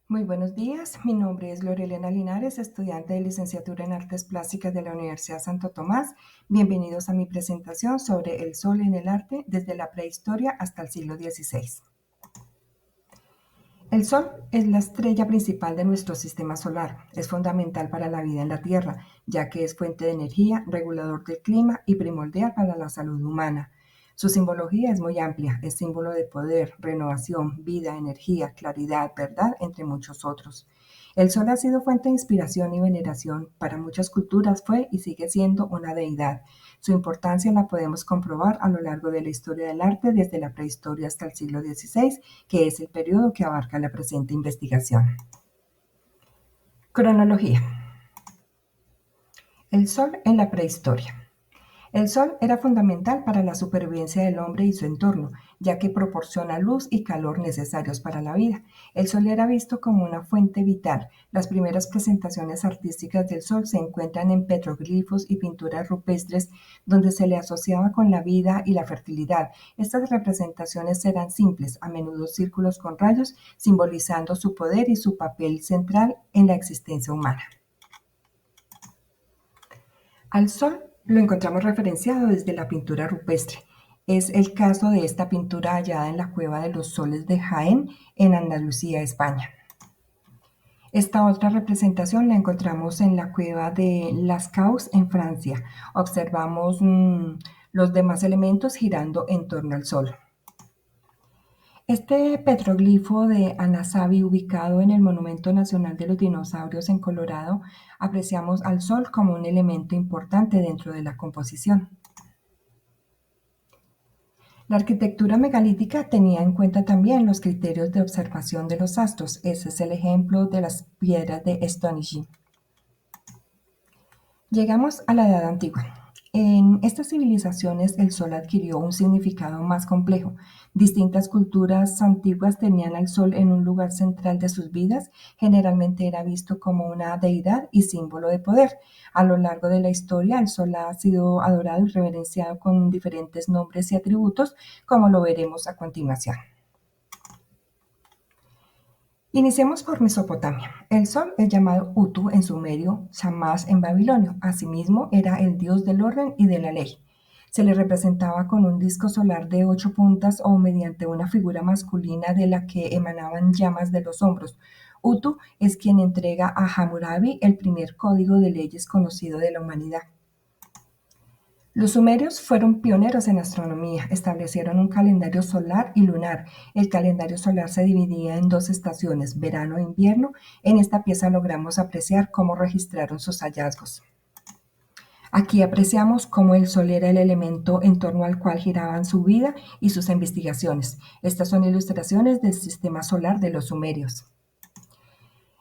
Muy buenos días, mi nombre es Lorelena Linares, estudiante de licenciatura en Artes Plásticas de la Universidad Santo Tomás. Bienvenidos a mi presentación sobre el Sol en el arte desde la prehistoria hasta el siglo XVI. El Sol es la estrella principal de nuestro sistema solar. Es fundamental para la vida en la Tierra, ya que es fuente de energía, regulador del clima y primordial para la salud humana. Su simbología es muy amplia, es símbolo de poder, renovación, vida, energía, claridad, verdad, entre muchos otros. El Sol ha sido fuente de inspiración y veneración. Para muchas culturas fue y sigue siendo una deidad. Su importancia la podemos comprobar a lo largo de la historia del arte, desde la prehistoria hasta el siglo XVI, que es el periodo que abarca la presente investigación. Cronología. El Sol en la prehistoria. El Sol era fundamental para la supervivencia del hombre y su entorno, ya que proporciona luz y calor necesarios para la vida. El Sol era visto como una fuente vital. Las primeras presentaciones artísticas del Sol se encuentran en petroglifos y pinturas rupestres, donde se le asociaba con la vida y la fertilidad. Estas representaciones eran simples, a menudo círculos con rayos, simbolizando su poder y su papel central en la existencia humana. Al sol lo encontramos referenciado desde la pintura rupestre. Es el caso de esta pintura hallada en la Cueva de los Soles de Jaén, en Andalucía, España. Esta otra representación la encontramos en la Cueva de Lascaux, en Francia. Observamos los demás elementos girando en torno al sol. Este petroglifo de Anasazi, ubicado en el Monumento Nacional de los Dinosaurios en Colorado, apreciamos al sol como un elemento importante dentro de la composición. La arquitectura megalítica tenía en cuenta también los criterios de observación de los astros. Ese es el ejemplo de las piedras de Stonehenge. Llegamos a la Edad Antigua. En estas civilizaciones el sol adquirió un significado más complejo. Distintas culturas antiguas tenían al sol en un lugar central de sus vidas. Generalmente era visto como una deidad y símbolo de poder. A lo largo de la historia el sol ha sido adorado y reverenciado con diferentes nombres y atributos, como lo veremos a continuación. Iniciemos por Mesopotamia. El sol es llamado Utu en sumerio, Shamash en babilonio. Asimismo, era el dios del orden y de la ley. Se le representaba con un disco solar de 8 puntas o mediante una figura masculina de la que emanaban llamas de los hombros. Utu es quien entrega a Hammurabi el primer código de leyes conocido de la humanidad. Los sumerios fueron pioneros en astronomía, establecieron un calendario solar y lunar. El calendario solar se dividía en dos estaciones, verano e invierno. En esta pieza logramos apreciar cómo registraron sus hallazgos. Aquí apreciamos cómo el Sol era el elemento en torno al cual giraban su vida y sus investigaciones. Estas son ilustraciones del sistema solar de los sumerios.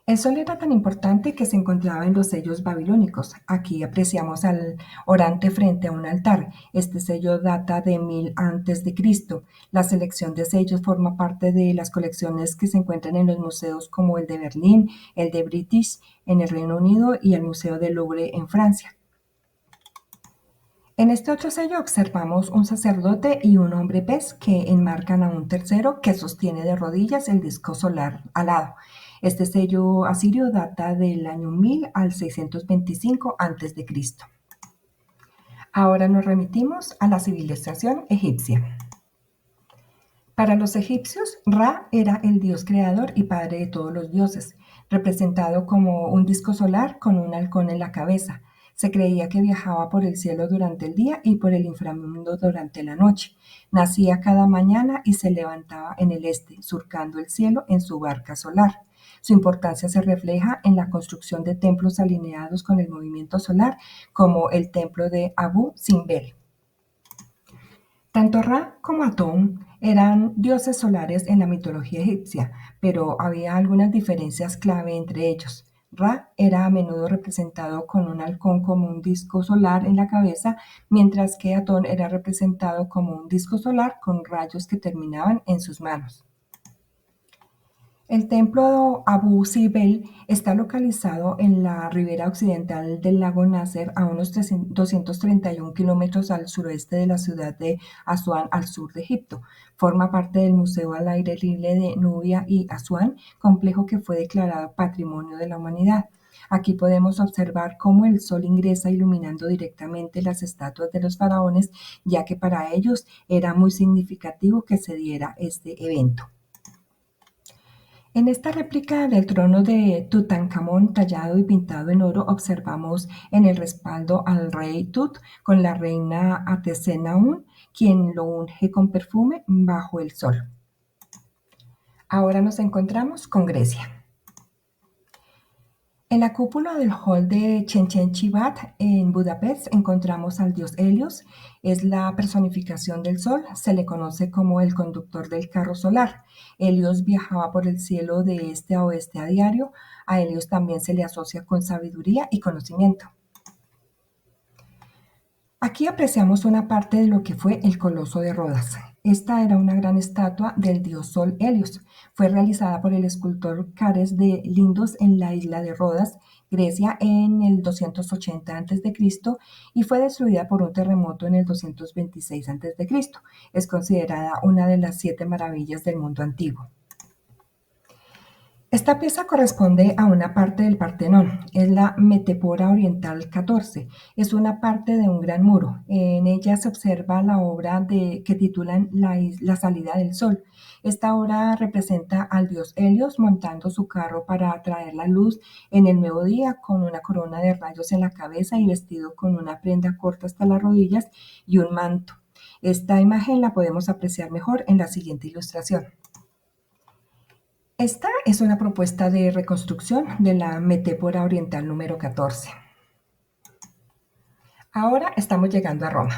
El sol era tan importante que se encontraba en los sellos babilónicos. Aquí apreciamos al orante frente a un altar. Este sello data de 1000 antes de Cristo. La selección de sellos forma parte de las colecciones que se encuentran en los museos como el de Berlín, el de British en el Reino Unido y el Museo del Louvre en Francia. En este otro sello observamos un sacerdote y un hombre pez que enmarcan a un tercero que sostiene de rodillas el disco solar alado. Este sello asirio data del año 1000 al 625 a.C. Ahora nos remitimos a la civilización egipcia. Para los egipcios, Ra era el dios creador y padre de todos los dioses, representado como un disco solar con un halcón en la cabeza. Se creía que viajaba por el cielo durante el día y por el inframundo durante la noche. Nacía cada mañana y se levantaba en el este, surcando el cielo en su barca solar. Su importancia se refleja en la construcción de templos alineados con el movimiento solar, como el templo de Abu Simbel. Tanto Ra como Atón eran dioses solares en la mitología egipcia, pero había algunas diferencias clave entre ellos. Ra era a menudo representado con un halcón como un disco solar en la cabeza, mientras que Atón era representado como un disco solar con rayos que terminaban en sus manos. El templo Abu Simbel está localizado en la ribera occidental del lago Nasser, a unos 231 kilómetros al suroeste de la ciudad de Asuán, al sur de Egipto. Forma parte del Museo al Aire Libre de Nubia y Asuán, complejo que fue declarado Patrimonio de la Humanidad. Aquí podemos observar cómo el sol ingresa iluminando directamente las estatuas de los faraones, ya que para ellos era muy significativo que se diera este evento. En esta réplica del trono de Tutankamón tallado y pintado en oro, observamos en el respaldo al rey Tut con la reina Atesenaún, quien lo unge con perfume bajo el sol. Ahora nos encontramos con Grecia. En la cúpula del hall de Chenchen-Chibat en Budapest encontramos al dios Helios. Es la personificación del sol, se le conoce como el conductor del carro solar. Helios viajaba por el cielo de este a oeste a diario. A Helios también se le asocia con sabiduría y conocimiento. Aquí apreciamos una parte de lo que fue el Coloso de Rodas. Esta era una gran estatua del dios Sol Helios. Fue realizada por el escultor Cares de Lindos en la isla de Rodas, Grecia, en el 280 a.C. y fue destruida por un terremoto en el 226 a.C. Es considerada una de las 7 maravillas del mundo antiguo. Esta pieza corresponde a una parte del Partenón, es la Metáfora Oriental 14, es una parte de un gran muro. En ella se observa la obra que titulan la salida del sol. Esta obra representa al dios Helios montando su carro para traer la luz en el nuevo día, con una corona de rayos en la cabeza y vestido con una prenda corta hasta las rodillas y un manto. Esta imagen la podemos apreciar mejor en la siguiente ilustración. Esta es una propuesta de reconstrucción de la Metáfora Oriental número 14. Ahora estamos llegando a Roma.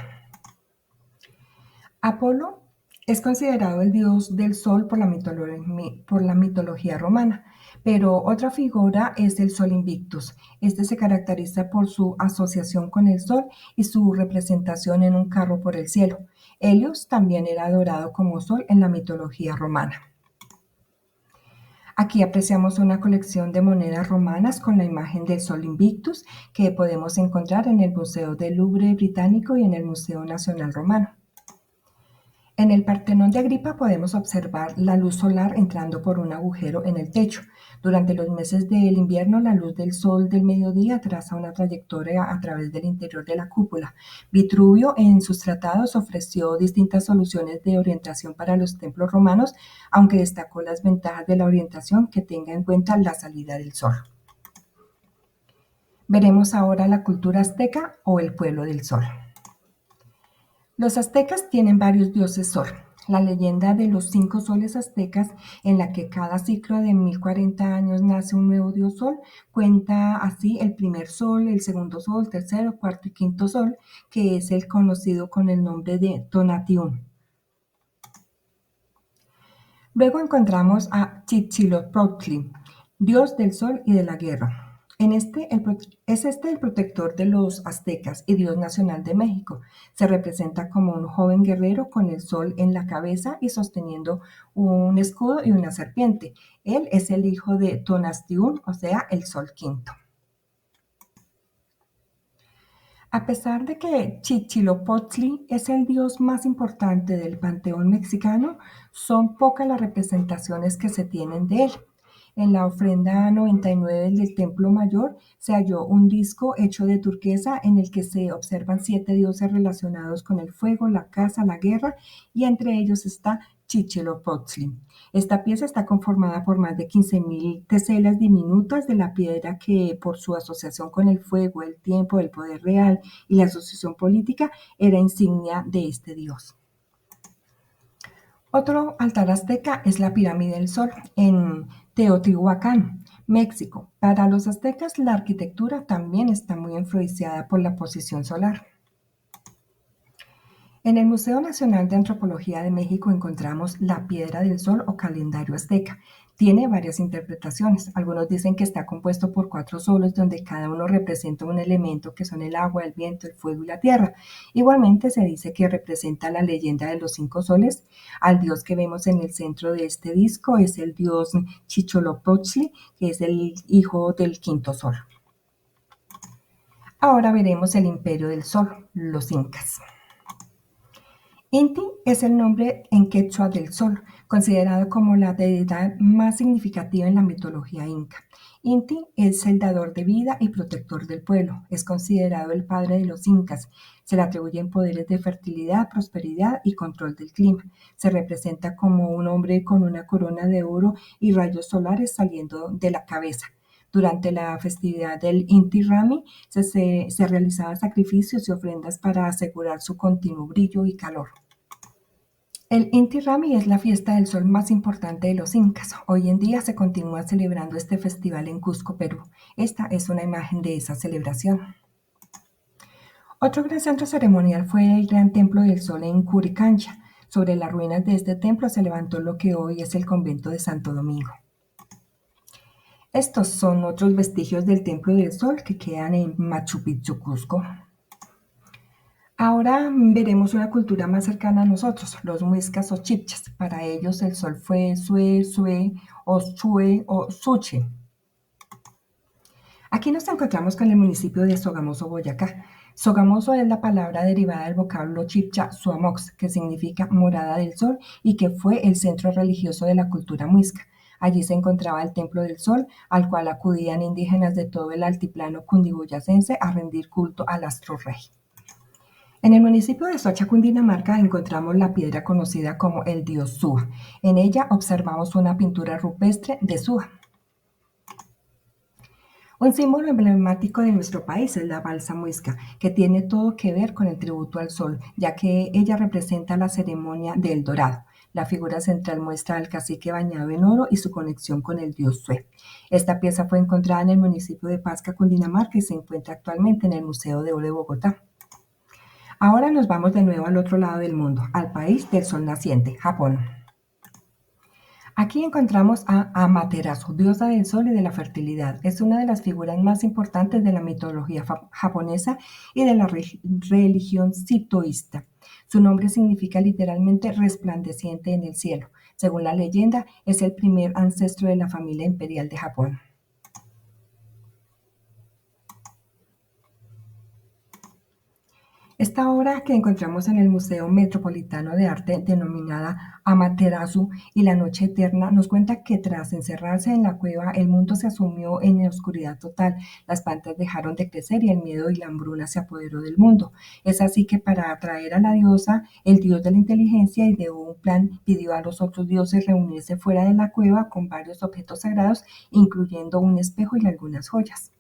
Apolo es considerado el dios del sol por la mitología romana, pero otra figura es el Sol Invictus. Este se caracteriza por su asociación con el sol y su representación en un carro por el cielo. Helios también era adorado como sol en la mitología romana. Aquí apreciamos una colección de monedas romanas con la imagen del Sol Invictus que podemos encontrar en el Museo del Louvre británico y en el Museo Nacional Romano. En el Partenón de Agripa podemos observar la luz solar entrando por un agujero en el techo. Durante los meses del invierno, la luz del sol del mediodía traza una trayectoria a través del interior de la cúpula. Vitruvio, en sus tratados, ofreció distintas soluciones de orientación para los templos romanos, aunque destacó las ventajas de la orientación que tenga en cuenta la salida del sol. Veremos ahora la cultura azteca o el pueblo del sol. Los aztecas tienen varios dioses sol. La leyenda de los 5 soles aztecas, en la que cada ciclo de 1040 años nace un nuevo dios sol, cuenta así el primer sol, el segundo sol, tercero, cuarto y quinto sol, que es el conocido con el nombre de Tonatiuh. Luego encontramos a Huitzilopochtli, dios del sol y de la guerra. Es el protector de los aztecas y dios nacional de México. Se representa como un joven guerrero con el sol en la cabeza y sosteniendo un escudo y una serpiente. Él es el hijo de Tonatiuh, o sea, el sol quinto. A pesar de que Huitzilopochtli es el dios más importante del panteón mexicano, son pocas las representaciones que se tienen de él. En la ofrenda 99 del Templo Mayor se halló un disco hecho de turquesa en el que se observan 7 dioses relacionados con el fuego, la caza, la guerra, y entre ellos está Huitzilopochtli. Esta pieza está conformada por más de 15.000 teselas diminutas de la piedra que, por su asociación con el fuego, el tiempo, el poder real y la asociación política, era insignia de este dios. Otro altar azteca es la Pirámide del Sol en Teotihuacán, México. Para los aztecas, la arquitectura también está muy influenciada por la posición solar. En el Museo Nacional de Antropología de México encontramos la Piedra del Sol o calendario azteca. Tiene varias interpretaciones. Algunos dicen que está compuesto por 4 soles donde cada uno representa un elemento que son el agua, el viento, el fuego y la tierra. Igualmente se dice que representa la leyenda de los 5 soles. Al dios que vemos en el centro de este disco es el dios Chicholopochtli, que es el hijo del quinto sol. Ahora veremos el imperio del sol, los incas. Inti es el nombre en quechua del sol, considerado como la deidad más significativa en la mitología inca. Inti es el dador de vida y protector del pueblo. Es considerado el padre de los incas. Se le atribuyen poderes de fertilidad, prosperidad y control del clima. Se representa como un hombre con una corona de oro y rayos solares saliendo de la cabeza. Durante la festividad del Inti Raymi se realizaban sacrificios y ofrendas para asegurar su continuo brillo y calor. El Inti Raymi es la fiesta del sol más importante de los incas. Hoy en día se continúa celebrando este festival en Cusco, Perú. Esta es una imagen de esa celebración. Otro gran centro ceremonial fue el Gran Templo del Sol en Curicancha. Sobre las ruinas de este templo se levantó lo que hoy es el convento de Santo Domingo. Estos son otros vestigios del Templo del Sol que quedan en Machu Picchu, Cusco. Ahora veremos una cultura más cercana a nosotros, los muiscas o chipchas. Para ellos el sol fue Sue, Sue o Sue o Suche. Aquí nos encontramos con el municipio de Sogamoso, Boyacá. Sogamoso es la palabra derivada del vocablo chipcha Suamox, que significa morada del sol y que fue el centro religioso de la cultura muisca. Allí se encontraba el Templo del Sol, al cual acudían indígenas de todo el altiplano cundiboyacense a rendir culto al astro rey. En el municipio de Soacha, Cundinamarca, encontramos la piedra conocida como el dios Suba. En ella observamos una pintura rupestre de Suba. Un símbolo emblemático de nuestro país es la balsa muisca, que tiene todo que ver con el tributo al sol, ya que ella representa la ceremonia del dorado. La figura central muestra al cacique bañado en oro y su conexión con el dios Sue. Esta pieza fue encontrada en el municipio de Pasca, Cundinamarca, y se encuentra actualmente en el Museo de Oro de Bogotá. Ahora nos vamos de nuevo al otro lado del mundo, al país del sol naciente, Japón. Aquí encontramos a Amaterasu, diosa del sol y de la fertilidad. Es una de las figuras más importantes de la mitología japonesa y de la religión sintoísta. Su nombre significa literalmente resplandeciente en el cielo. Según la leyenda, es el primer ancestro de la familia imperial de Japón. Esta obra que encontramos en el Museo Metropolitano de Arte, denominada Amaterasu y la Noche Eterna, nos cuenta que tras encerrarse en la cueva, el mundo se asumió en oscuridad total, las plantas dejaron de crecer y el miedo y la hambruna se apoderó del mundo. Es así que para atraer a la diosa, el dios de la inteligencia ideó un plan, pidió a los otros dioses reunirse fuera de la cueva con varios objetos sagrados, incluyendo un espejo y algunas joyas.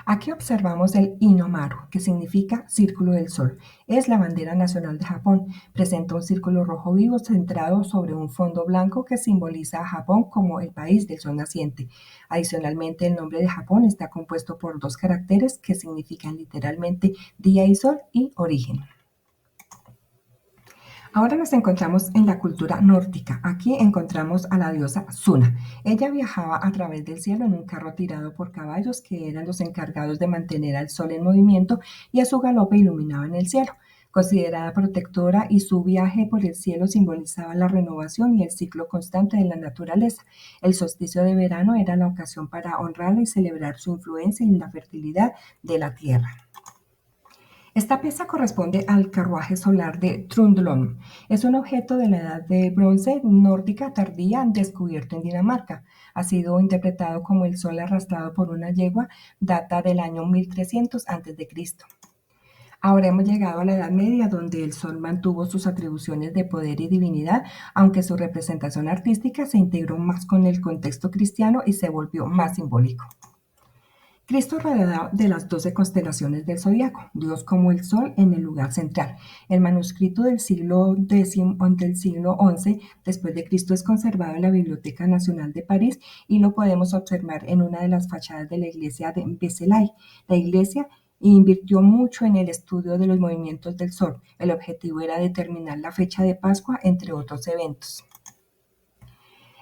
Aquí observamos el Inomaru, que significa Círculo del Sol. Es la bandera nacional de Japón. Presenta un círculo rojo vivo centrado sobre un fondo blanco que simboliza a Japón como el país del sol naciente. Adicionalmente, el nombre de Japón está compuesto por 2 caracteres que significan literalmente día y sol y origen. Ahora nos encontramos en la cultura nórdica. Aquí encontramos a la diosa Suna. Ella viajaba a través del cielo en un carro tirado por caballos que eran los encargados de mantener al sol en movimiento y a su galope iluminaban el cielo. Considerada protectora y su viaje por el cielo simbolizaba la renovación y el ciclo constante de la naturaleza. El solsticio de verano era la ocasión para honrarla y celebrar su influencia en la fertilidad de la tierra. Esta pieza corresponde al carruaje solar de Trundlund. Es un objeto de la Edad de Bronce nórdica tardía descubierto en Dinamarca. Ha sido interpretado como el sol arrastrado por una yegua, data del año 1300 a.C. Ahora hemos llegado a la Edad Media, donde el sol mantuvo sus atribuciones de poder y divinidad, aunque su representación artística se integró más con el contexto cristiano y se volvió más simbólico. Cristo rodeado de las 12 constelaciones del zodiaco, Dios como el Sol en el lugar central. El manuscrito del siglo XI después de Cristo es conservado en la Biblioteca Nacional de París y lo podemos observar en una de las fachadas de la iglesia de Vézelay. La iglesia e invirtió mucho en el estudio de los movimientos del Sol. El objetivo era determinar la fecha de Pascua, entre otros eventos.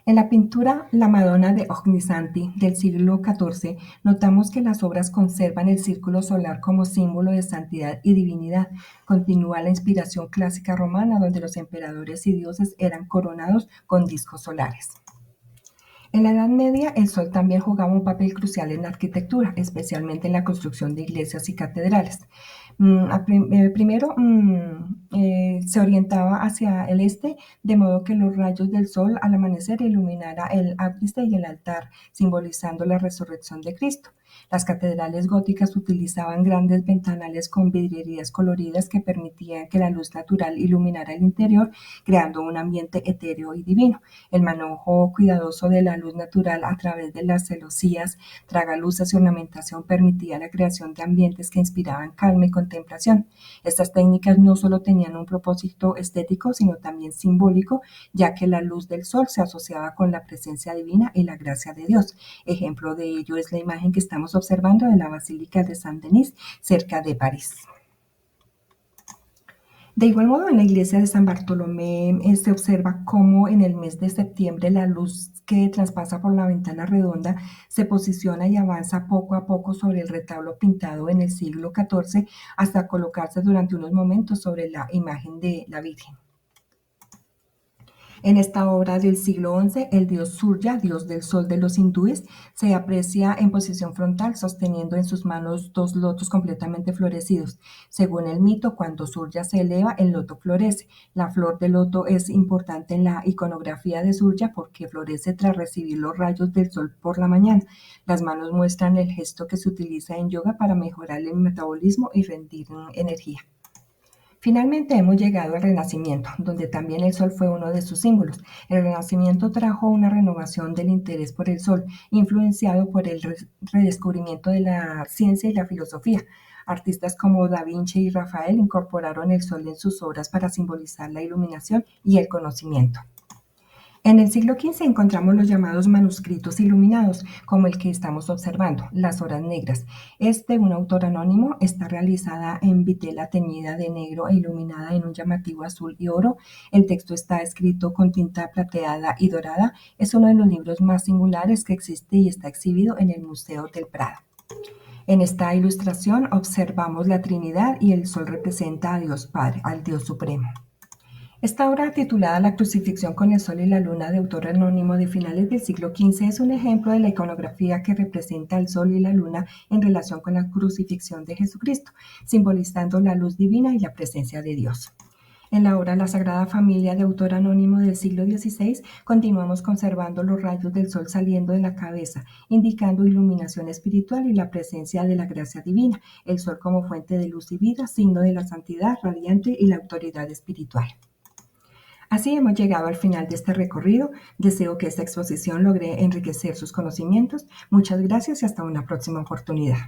En la pintura La Madonna de Ognissanti del siglo XIV, notamos que las obras conservan el círculo solar como símbolo de santidad y divinidad. Continúa la inspiración clásica romana, donde los emperadores y dioses eran coronados con discos solares. En la Edad Media, el sol también jugaba un papel crucial en la arquitectura, especialmente en la construcción de iglesias y catedrales. Primero se orientaba hacia el este, de modo que los rayos del sol al amanecer iluminara el ábside y el altar, simbolizando la resurrección de Cristo. Las catedrales góticas utilizaban grandes ventanales con vidrieras coloridas que permitían que la luz natural iluminara el interior, creando un ambiente etéreo y divino. El manejo cuidadoso de la luz natural a través de las celosías, tragaluces y ornamentación permitía la creación de ambientes que inspiraban calma y contemplación. Estas técnicas no solo tenían un propósito estético, sino también simbólico, ya que la luz del sol se asociaba con la presencia divina y la gracia de Dios. Ejemplo de ello es la imagen que estamos observando de la Basílica de Saint-Denis, cerca de París. De igual modo, en la iglesia de San Bartolomé se observa cómo en el mes de septiembre la luz que traspasa por la ventana redonda se posiciona y avanza poco a poco sobre el retablo pintado en el siglo XIV hasta colocarse durante unos momentos sobre la imagen de la Virgen. En esta obra del siglo XI, el dios Surya, dios del sol de los hindúes, se aprecia en posición frontal, sosteniendo en sus manos dos lotos completamente florecidos. Según el mito, cuando Surya se eleva, el loto florece. La flor del loto es importante en la iconografía de Surya porque florece tras recibir los rayos del sol por la mañana. Las manos muestran el gesto que se utiliza en yoga para mejorar el metabolismo y rendir energía. Finalmente hemos llegado al Renacimiento, donde también el sol fue uno de sus símbolos. El Renacimiento trajo una renovación del interés por el sol, influenciado por el redescubrimiento de la ciencia y la filosofía. Artistas como Da Vinci y Rafael incorporaron el sol en sus obras para simbolizar la iluminación y el conocimiento. En el siglo XV encontramos los llamados manuscritos iluminados, como el que estamos observando, Las Horas Negras. Es de un autor anónimo, está realizada en vitela teñida de negro e iluminada en un llamativo azul y oro. El texto está escrito con tinta plateada y dorada. Es uno de los libros más singulares que existe y está exhibido en el Museo del Prado. En esta ilustración observamos la Trinidad y el sol representa a Dios Padre, al Dios Supremo. Esta obra, titulada La crucifixión con el sol y la luna, de autor anónimo de finales del siglo XV, es un ejemplo de la iconografía que representa el sol y la luna en relación con la crucifixión de Jesucristo, simbolizando la luz divina y la presencia de Dios. En la obra La Sagrada Familia, de autor anónimo del siglo XVI, continuamos conservando los rayos del sol saliendo de la cabeza, indicando iluminación espiritual y la presencia de la gracia divina, el sol como fuente de luz y vida, signo de la santidad radiante y la autoridad espiritual. Así hemos llegado al final de este recorrido. Deseo que esta exposición logre enriquecer sus conocimientos. Muchas gracias y hasta una próxima oportunidad.